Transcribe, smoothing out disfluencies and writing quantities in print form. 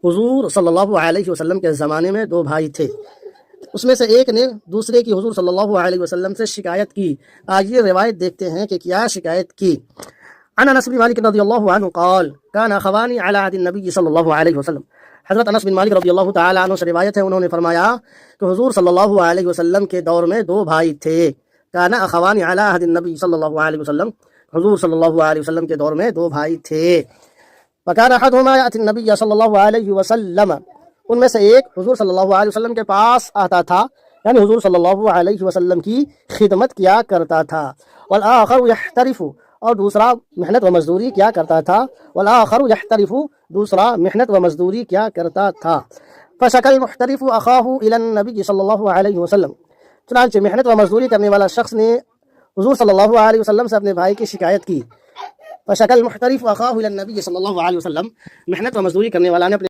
حضور صلی اللہ علیہ وسلم کے زمانے میں دو بھائی تھے، اس میں سے ایک نے دوسرے کی حضور صلی اللہ علیہ وسلم سے شکایت کی۔ آج یہ روایت دیکھتے ہیں کہ کیا شکایت کی۔ عن انس بن مالک رضی اللہ عنہ قال كان اخوانی علی عهد النبی صلی اللہ علیہ وسلم۔ حضرت انس بن مالک رضی اللہ تعالی عنہ سے روایت ہے، انہوں نے فرمایا کہ حضور صلی اللہ علیہ وسلم کے دور میں دو بھائی تھے۔ كان اخوانی علی عهد النبی صلی اللہ علیہ وسلم، حضور صلی اللہ علیہ وسلم کے دور میں دو بھائی تھے۔ وكان احدهما ياتي النبي صلی اللہ علیہ وسلم، ان میں سے ایک حضور صلی اللہ علیہ وسلم کے پاس آتا تھا، یعنی حضور صلی اللہ علیہ وسلم کی خدمت کیا کرتا تھا۔ والآخر يحترف، اور دوسرا محنت و مزدوری کیا کرتا تھا۔ والآخر يحترف، دوسرا محنت و مزدوری کیا کرتا تھا۔ فشكى المحترف اخاه الى النبي صلی اللہ علیہ وسلم، چنانچہ محنت و مزدوری کرنے والا شخص نے حضور صلی اللہ علیہ وسلم سے اپنے بھائی کی شکایت کی۔ فشكى المحترف اخاه الى النبي صلی اللہ علیہ وسلم، محنت و مزدوری کرنے والا نے اپنے